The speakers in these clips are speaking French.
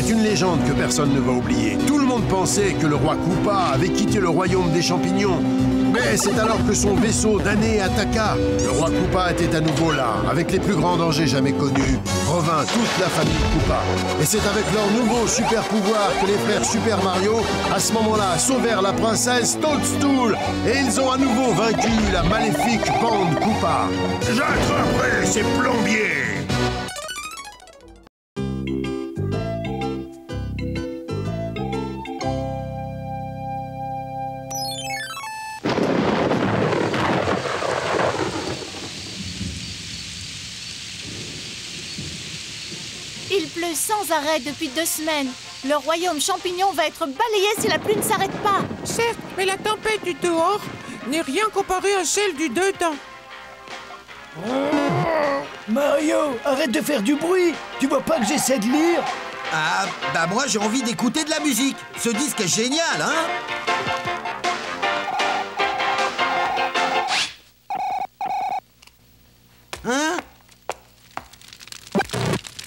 C'est une légende que personne ne va oublier. Tout le monde pensait que le roi Koopa avait quitté le royaume des champignons. Mais c'est alors que son vaisseau damné attaqua. Le roi Koopa était à nouveau là, avec les plus grands dangers jamais connus. Revint toute la famille Koopa. Et c'est avec leur nouveau super pouvoir que les frères Super Mario, à ce moment-là, sauvèrent la princesse Toadstool. Et ils ont à nouveau vaincu la maléfique bande Koopa. J'attraperai ces plombiers! Il pleut sans arrêt depuis 2 semaines. Le royaume champignon va être balayé si la pluie ne s'arrête pas. Certes, mais la tempête du dehors n'est rien comparée à celle du dedans. Mario, arrête de faire du bruit. Tu vois pas que j'essaie de lire? Ah, bah moi j'ai envie d'écouter de la musique. Ce disque est génial, hein? Hein?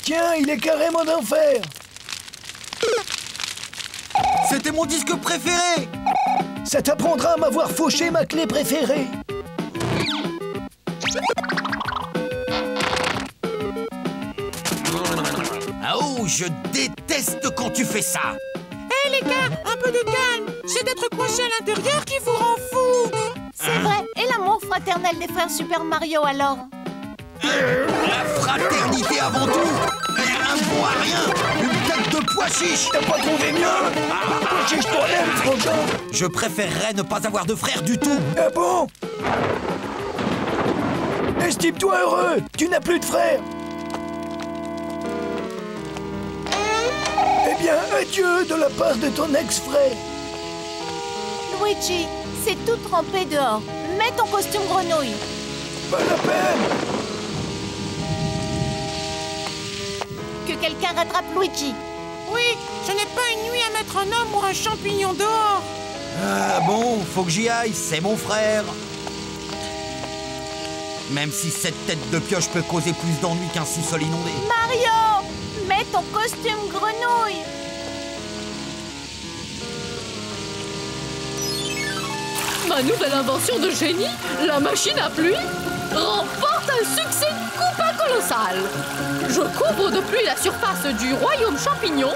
Tiens, il est carrément d'enfer. C'était mon disque préféré! Ça t'apprendra à m'avoir fauché ma clé préférée. Ah oh, je déteste quand tu fais ça! Hé les gars, un peu de calme. C'est d'être coincé à l'intérieur qui vous rend fou. C'est vrai. Et l'amour fraternel des frères Super Mario alors? La fraternité avant tout! Un bon à rien! Une tête de pois chiche! T'as pas trouvé mieux? Pois chiche toi-même, frangin. Je préférerais ne pas avoir de frère du tout! Ah bon? Estime-toi heureux, tu n'as plus de frère. Eh bien, adieu de la part de ton ex-frère. Luigi, c'est tout trempé dehors. Mets ton costume grenouille. Pas la peine. Que quelqu'un rattrape Luigi. Oui, ce n'est pas une nuit à mettre un homme ou un champignon dehors. Ah bon, faut que j'y aille, c'est mon frère. Même si cette tête de pioche peut causer plus d'ennuis qu'un sous-sol inondé. Mario, mets ton costume grenouille. Ma nouvelle invention de génie, la machine à pluie, remporte un succès Koopa colossal. Je couvre de pluie la surface du royaume champignon.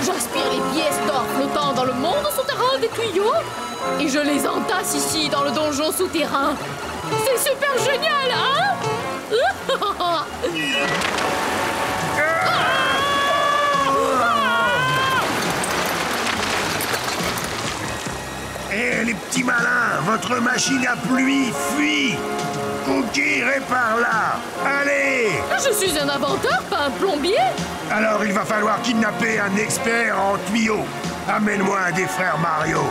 J'aspire les pièces d'or flottant dans le monde souterrain des tuyaux et je les entasse ici dans le donjon souterrain. C'est super génial, hein? Eh les petits malins, votre machine à pluie fuit! Cookie, répare là! Allez! Je suis un inventeur, pas un plombier. Alors il va falloir kidnapper un expert en tuyaux. Amène-moi un des frères Mario.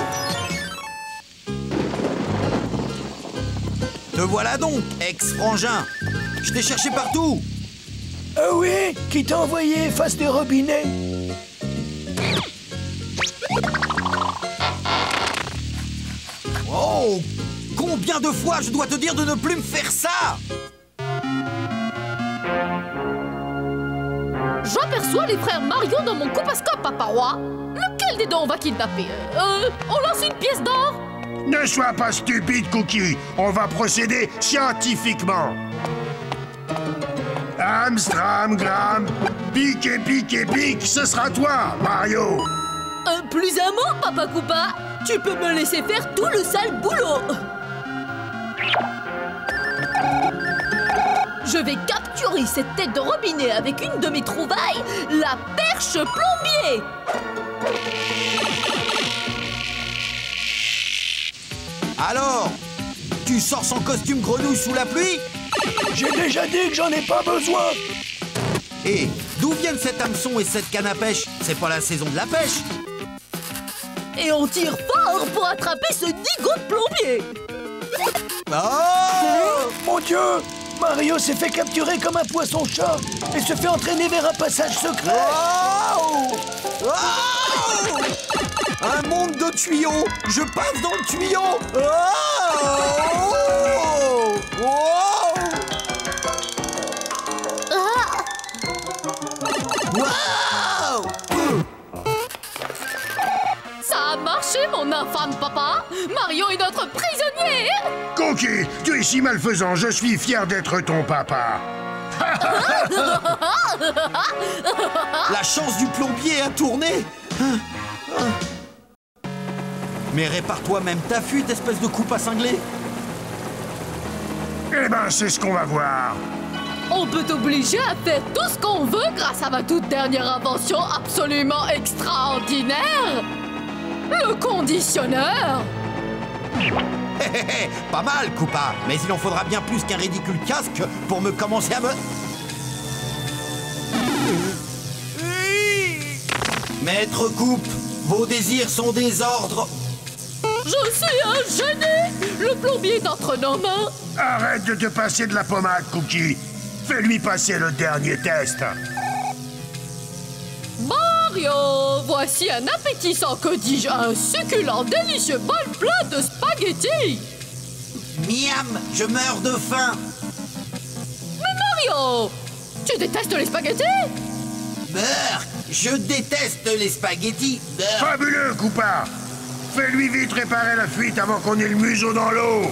Te voilà donc, ex-frangin. Je t'ai cherché partout. Ah oui? Qui t'a envoyé efface des robinets? Oh! Combien de fois je dois te dire de ne plus me faire ça? J'aperçois les frères Mario dans mon coupascope, Papa Roi. Lequel des deux on va kidnapper? On lance une pièce d'or? Ne sois pas stupide, Cookie. On va procéder scientifiquement. Amstram, Gram, pique et pique et pique, ce sera toi, Mario. Plus un mot, Papa Koopa. Tu peux me laisser faire tout le sale boulot. Je vais capturer cette tête de robinet avec une de mes trouvailles, la perche plombier. Alors, tu sors sans costume grenouille sous la pluie? J'ai déjà dit que j'en ai pas besoin. Et d'où viennent cet hameçon et cette canne à pêche? C'est pas la saison de la pêche. Et on tire fort pour attraper ce digo de plombier. Oh! Mon Dieu! Mario s'est fait capturer comme un poisson-chat et se fait entraîner vers un passage secret. Oh! Oh! Un monde de tuyaux. Je passe dans le tuyau. Oh! Oh! Wow! Ça a marché, mon infâme papa. Mario est notre prisonnier. Cookie, tu es si malfaisant, je suis fier d'être ton papa. La chance du plombier a tourné. Mais répare-toi même ta fuite, espèce de coupe à cingler. Eh ben, c'est ce qu'on va voir. On peut t'obliger à faire tout ce qu'on veut grâce à ma toute dernière invention absolument extraordinaire. Le conditionneur. Pas mal, Koopa. Mais il en faudra bien plus qu'un ridicule casque pour me commencer à me... Maître Coupe, vos désirs sont des ordres. Je suis un génie. Le plombier est entre nos mains. Arrête de te passer de la pommade, Cookie. Fais-lui passer le dernier test. Mario, voici un appétissant, que dis-je, un succulent, délicieux bol plein de spaghettis. Miam, je meurs de faim. Mais Mario, tu détestes les spaghettis? Beurre, je déteste les spaghettis. Beurre. Fabuleux, Koopa. Fais-lui vite réparer la fuite avant qu'on ait le museau dans l'eau.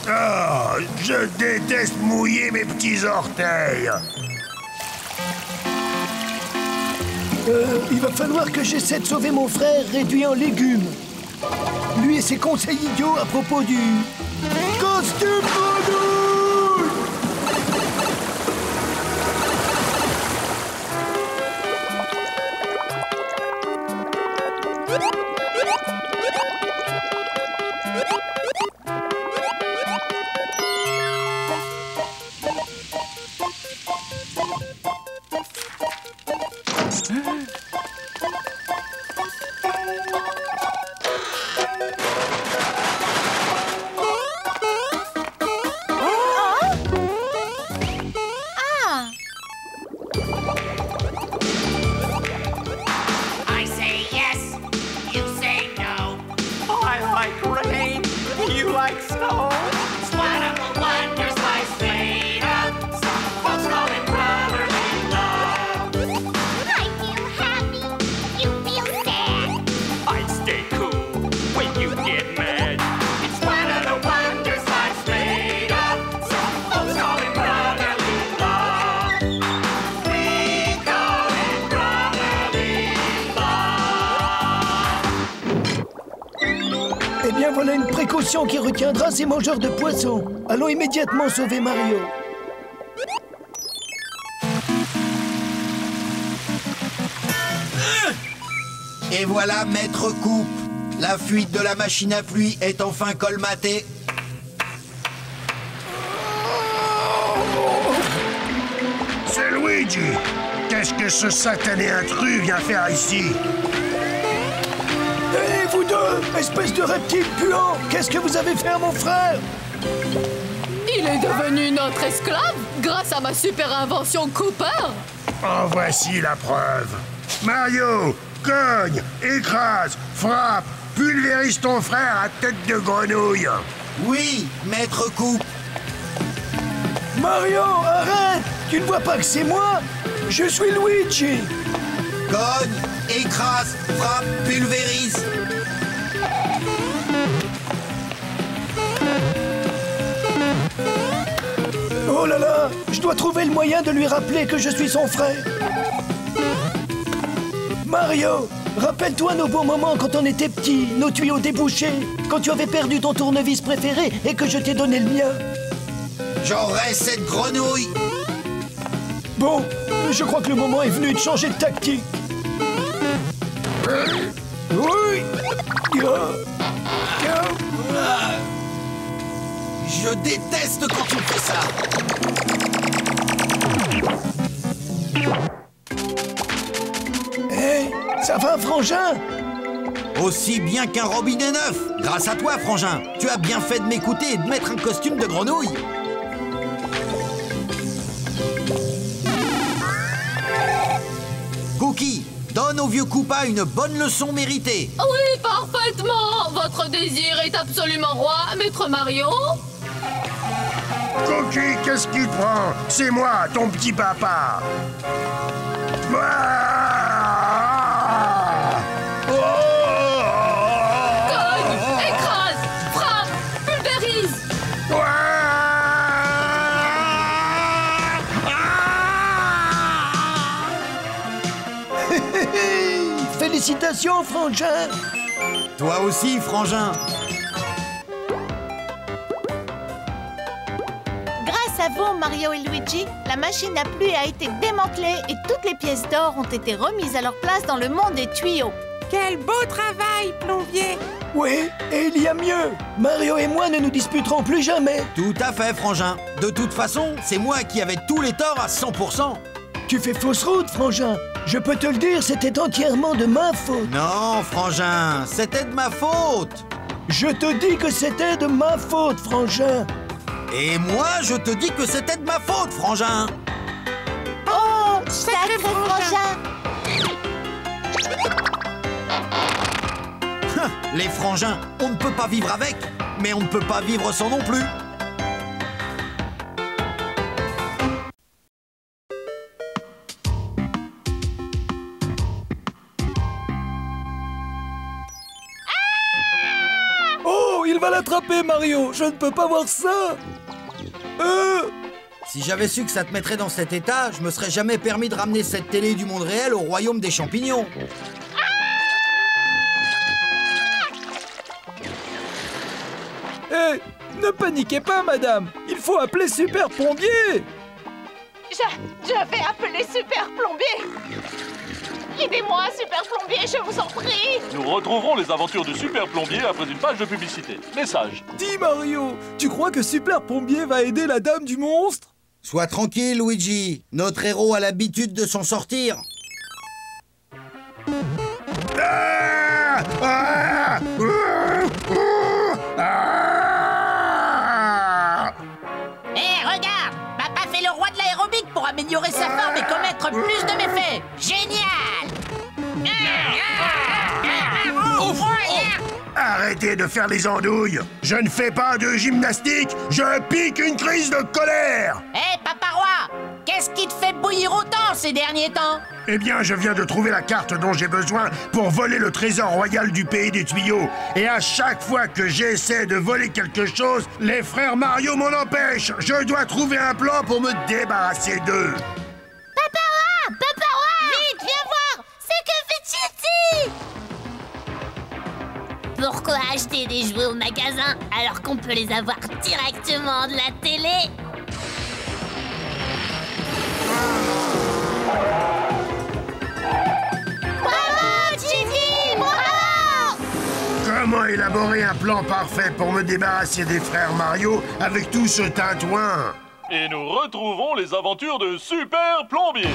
Oh, je déteste mouiller mes petits orteils. Il va falloir que j'essaie de sauver mon frère réduit en légumes. Lui et ses conseils idiots à propos du... costume grenouille! I say yes, you say no. I like rain, you like snow. It's one of the wonders life's made of. Some folks call it brotherly love. I feel happy, you feel sad. I stay cool when you get mad. It's one of the wonders life's made of. Some folks call it brotherly love. We call it brotherly love. Eh bien, voilà une précaution qui retiendra ces mangeurs de poissons. Allons immédiatement sauver Mario. Et voilà, Maître Coupe. La fuite de la machine à pluie est enfin colmatée. C'est Luigi. Qu'est-ce que ce satané intrus vient faire ici? Hé, vous deux, espèce de reptile puant, qu'est-ce que vous avez fait à mon frère? Il est devenu notre esclave grâce à ma super invention Cooper. En voici la preuve. Mario, cogne, écrase, frappe, pulvérise ton frère à tête de grenouille. Oui, Maître Coupe. Mario, arrête! Tu ne vois pas que c'est moi? Je suis Luigi! Cogne, écrase, frappe, pulvérise. Oh là là! Je dois trouver le moyen de lui rappeler que je suis son frère! Mario! Rappelle-toi nos bons moments quand on était petits, nos tuyaux débouchés, quand tu avais perdu ton tournevis préféré et que je t'ai donné le mien. J'aurai cette grenouille. Bon, je crois que le moment est venu de changer de tactique. Oui! Je déteste quand tu fais ça. Hé, ça va, frangin? Aussi bien qu'un robinet neuf. Grâce à toi, Frangin. Tu as bien fait de m'écouter et de mettre un costume de grenouille. Cookie, donne au vieux Koopa une bonne leçon méritée. Oui, parfaitement. Votre désir est absolument roi, maître Mario. Cookie, qu'est-ce qui te prend? C'est moi, ton petit papa. Cogne, écrase, frappe, pulvérise. Félicitations, Frangin. Toi aussi, Frangin. Grâce à vous, Mario et Luigi, la machine à pluie a été démantelée et toutes les pièces d'or ont été remises à leur place dans le monde des tuyaux. Quel beau travail, plombier. Oui, et il y a mieux. Mario et moi ne nous disputerons plus jamais. Tout à fait, Frangin. De toute façon, c'est moi qui avais tous les torts à 100%. Tu fais fausse route, Frangin. Je peux te le dire, c'était entièrement de ma faute. Non, Frangin, c'était de ma faute. Je te dis que c'était de ma faute, Frangin. Et moi, je te dis que c'était de ma faute, Frangin. Oh, sacré Frangin! Les frangins, on ne peut pas vivre avec, mais on ne peut pas vivre sans non plus. Oh, il va l'attraper, Mario. Je ne peux pas voir ça. Si j'avais su que ça te mettrait dans cet état, je me serais jamais permis de ramener cette télé du monde réel au royaume des champignons. Hé, ne paniquez pas, madame. Il faut appeler Super Plombier. Je vais appeler Super Plombier. Aidez-moi, Super Plombier, je vous en prie. Nous retrouverons les aventures du Super Plombier après une page de publicité. Message. Dis, Mario, tu crois que Super Plombier va aider la dame du monstre? Sois tranquille, Luigi. Notre héros a l'habitude de s'en sortir. Hé, regarde! Papa fait le roi de l'aérobic pour améliorer sa forme et commettre plus de méfaits! Génial! Arrêtez de faire les andouilles. Je ne fais pas de gymnastique, je pique une crise de colère. Hé, Papa Roi! Qu'est-ce qui te fait bouillir autant ces derniers temps? Eh bien, je viens de trouver la carte dont j'ai besoin pour voler le trésor royal du pays des tuyaux. Et à chaque fois que j'essaie de voler quelque chose, les frères Mario m'en empêchent. Je dois trouver un plan pour me débarrasser d'eux. Papa Roi! Papa Roi! Vite, viens voir! C'est que fait Titi! Pourquoi acheter des jouets au magasin alors qu'on peut les avoir directement de la télé? Bravo, Titi! Bravo! Comment élaborer un plan parfait pour me débarrasser des frères Mario avec tout ce tintouin? Et nous retrouvons les aventures de Super Plombier.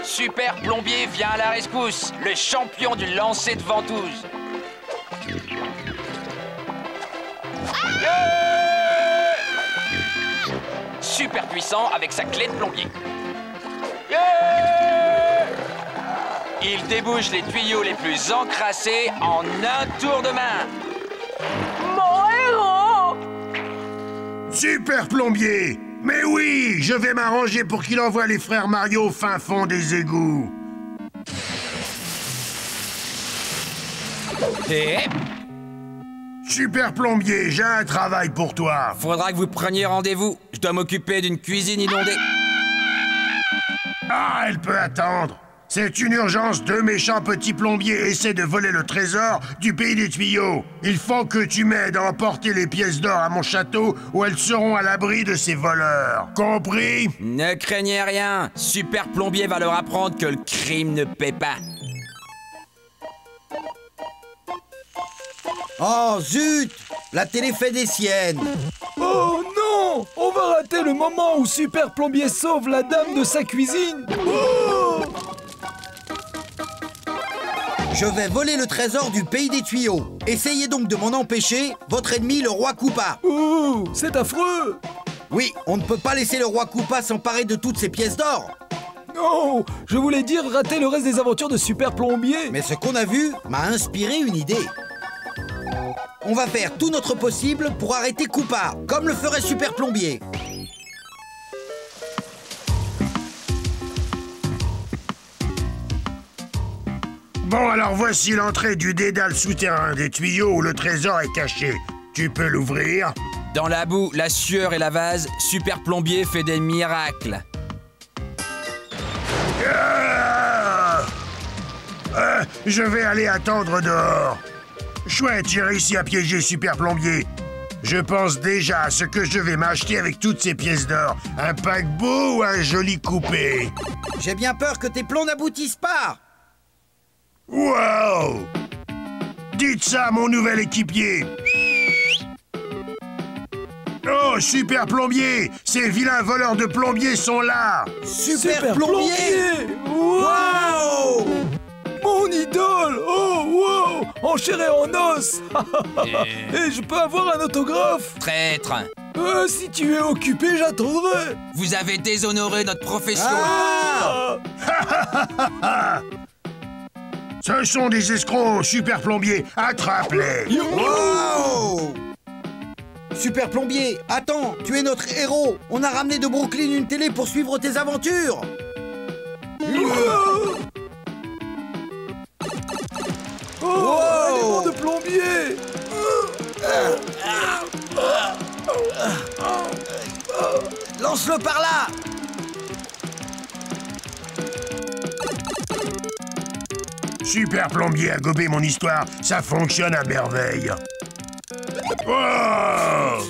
Super Plombier vient à la rescousse, le champion du lancer de ventouse. Super puissant avec sa clé de plombier. Il débouche les tuyaux les plus encrassés en un tour de main. Mon héros! Super Plombier! Mais oui, je vais m'arranger pour qu'il envoie les frères Mario au fin fond des égouts. Et Super Plombier, j'ai un travail pour toi. faudra que vous preniez rendez-vous. Je dois m'occuper d'une cuisine inondée. Ah, elle peut attendre. C'est une urgence, deux méchants petits plombiers essaient de voler le trésor du pays des tuyaux. Il faut que tu m'aides à emporter les pièces d'or à mon château où elles seront à l'abri de ces voleurs. Compris? Ne craignez rien, Super Plombier va leur apprendre que le crime ne paie pas. Oh, zut! La télé fait des siennes. Oh non! On On va rater le moment où Super Plombier sauve la dame de sa cuisine. Oh! Je vais voler le trésor du pays des tuyaux. Essayez donc de m'en empêcher, votre ennemi, le roi Koopa. Ouh, c'est affreux. Oui, on ne peut pas laisser le roi Koopa s'emparer de toutes ces pièces d'or. Non, je voulais dire rater le reste des aventures de Super Plombier. Mais ce qu'on a vu m'a inspiré une idée. On va faire tout notre possible pour arrêter Koopa, comme le ferait Super Plombier. Bon, alors voici l'entrée du dédale souterrain des tuyaux où le trésor est caché. Tu peux l'ouvrir? Dans la boue, la sueur et la vase, Super Plombier fait des miracles. Je vais aller attendre dehors. Chouette, j'ai réussi à piéger Super Plombier. Je pense déjà à ce que je vais m'acheter avec toutes ces pièces d'or. Un paquebot ou un joli coupé? J'ai bien peur que tes plans n'aboutissent pas. Wow! Dites ça à mon nouvel équipier. Oh, Super Plombier! Ces vilains voleurs de plombiers sont là! Super Plombier! Wow! Mon idole! Oh, wow! En chair et en os! Et je peux avoir un autographe? Traître! Si tu es occupé, j'attendrai! Vous avez déshonoré notre profession! Ce sont des escrocs, Super Plombier! Attrape-les! Wow! Super Plombier, attends, tu es notre héros. On a ramené de Brooklyn une télé pour suivre tes aventures. Oh, élément de plombier. Lance-le par là. Super Plombier a gobé mon histoire, ça fonctionne à merveille. Wow!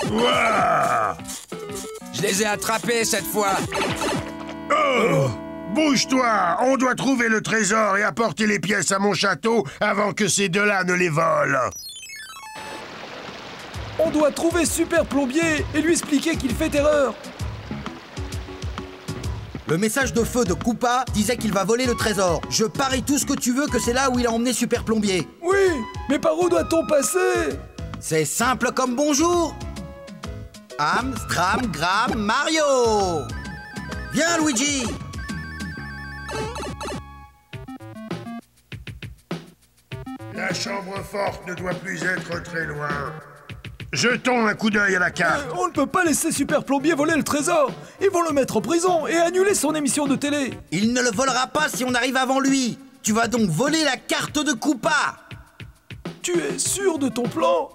Wow! Je les ai attrapés cette fois. Oh! Bouge-toi! On doit trouver le trésor et apporter les pièces à mon château avant que ces deux-là ne les volent. On doit trouver Super Plombier et lui expliquer qu'il fait erreur. Le message de feu de Koopa disait qu'il va voler le trésor. Je parie tout ce que tu veux que c'est là où il a emmené Super Plombier. Oui, mais par où doit-on passer? C'est simple comme bonjour. Am, Stram, Gram, Mario. Viens, Luigi. La chambre forte ne doit plus être très loin. Jetons un coup d'œil à la carte. On ne peut pas laisser Super Plombier voler le trésor. Ils vont le mettre en prison et annuler son émission de télé. Il ne le volera pas si on arrive avant lui. Tu vas donc voler la carte de Koopa. Tu es sûr de ton plan?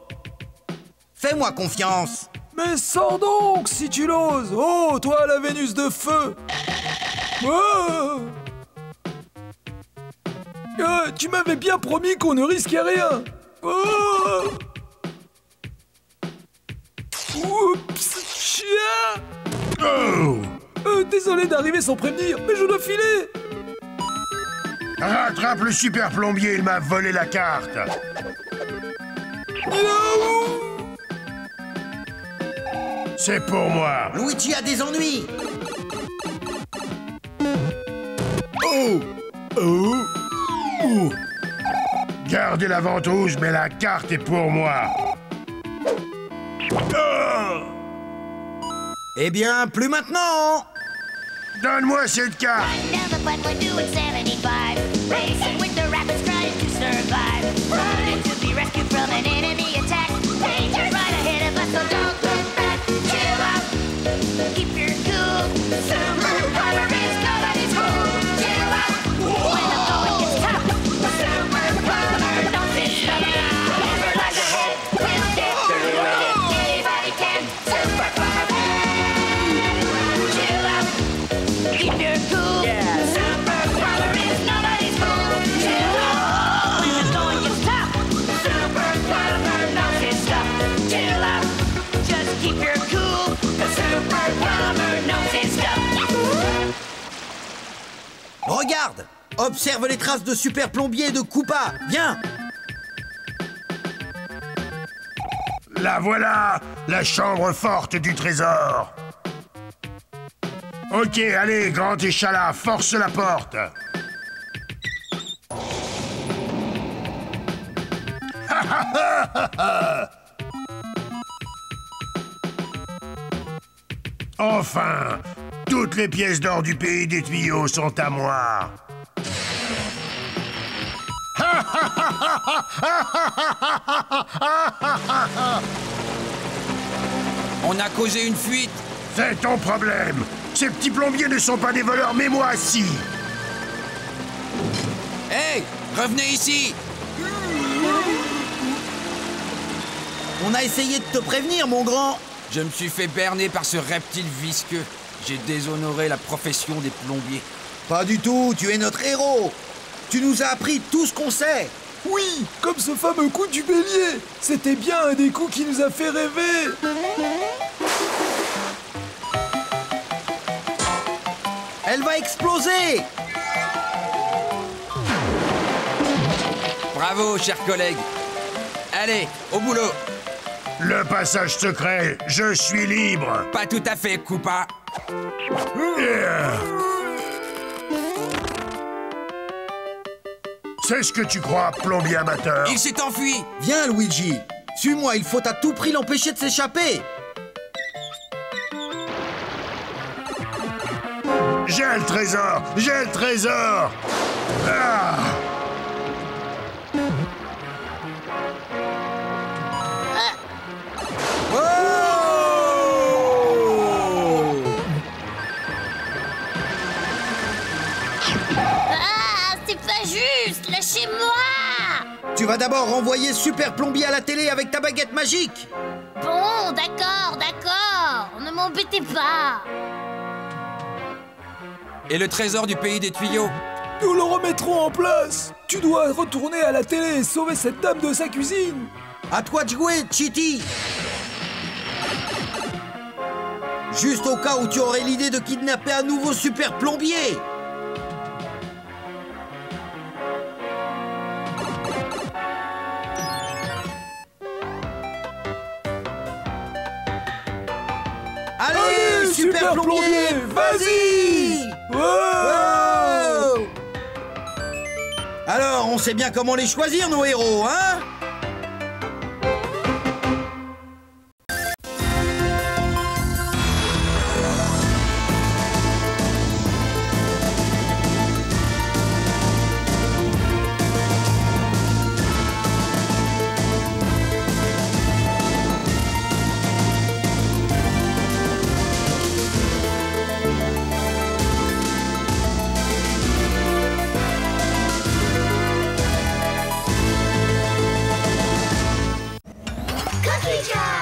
Fais-moi confiance. Mais sors donc si tu l'oses. Oh, toi la Vénus de feu. Oh. Tu m'avais bien promis qu'on ne risquait rien. Oh. Oups, chien. Oh. Désolé d'arriver sans prévenir, mais je dois filer. Rattrape le Super Plombier, il m'a volé la carte. C'est pour moi. Luigi a des ennuis. Oh. Oh. Oh. Gardez la ventouse, mais la carte est pour moi. Oh. Eh bien, plus maintenant. Donne-moi cette carte. Down the pipe, we're doing 75. Racing with the rapids, trying to survive. Running to be rescued from an enemy attack. Danger right ahead of us, so don't look back. Chill out, keep your cool. Super power is nobody's fool. Chill out, when the going gets tough. Super power, don't sit stuck. Never lies ahead, we'll get through it. Anybody can. Super power. Chill out. Keep your cool. Yeah. Super power is nobody's fool. Chill out. When the going gets tough. Super power knows his stuff. Chill out. Just keep your cool. The super power knows his stuff. Regarde. Observe les traces de Super Plombier et de Koopa. Viens. La voilà, la chambre forte du trésor. Ok, allez, grand échalas, force la porte. Enfin, toutes les pièces d'or du pays des tuyaux sont à moi. On a causé une fuite. C'est ton problème. Ces petits plombiers ne sont pas des voleurs, mais moi, si. Hey, revenez ici. On a essayé de te prévenir, mon grand. Je me suis fait berner par ce reptile visqueux. J'ai déshonoré la profession des plombiers. Pas du tout, tu es notre héros. Tu nous as appris tout ce qu'on sait. Oui, comme ce fameux coup du bélier. C'était bien un des coups qui nous a fait rêver. Elle va exploser. Bravo, chers collègues. Allez, au boulot. Le passage secret, je suis libre. Pas tout à fait, Koopa. C'est ce que tu crois, plombier amateur. Il s'est enfui. Viens, Luigi. Suis-moi, il faut à tout prix l'empêcher de s'échapper. J'ai le trésor. J'ai le trésor. Ah. Lâchez-moi! Tu vas d'abord renvoyer Super Plombier à la télé avec ta baguette magique. Bon, d'accord, d'accord. Ne m'embêtez pas. Et le trésor du pays des tuyaux? Nous le remettrons en place. Tu dois retourner à la télé et sauver cette dame de sa cuisine. À toi de jouer, Chitty. Juste au cas où tu aurais l'idée de kidnapper un nouveau Super Plombier. Allez, Super Plombier, vas-y! Wow! Alors, on sait bien comment les choisir, nos héros, hein? Country Joe!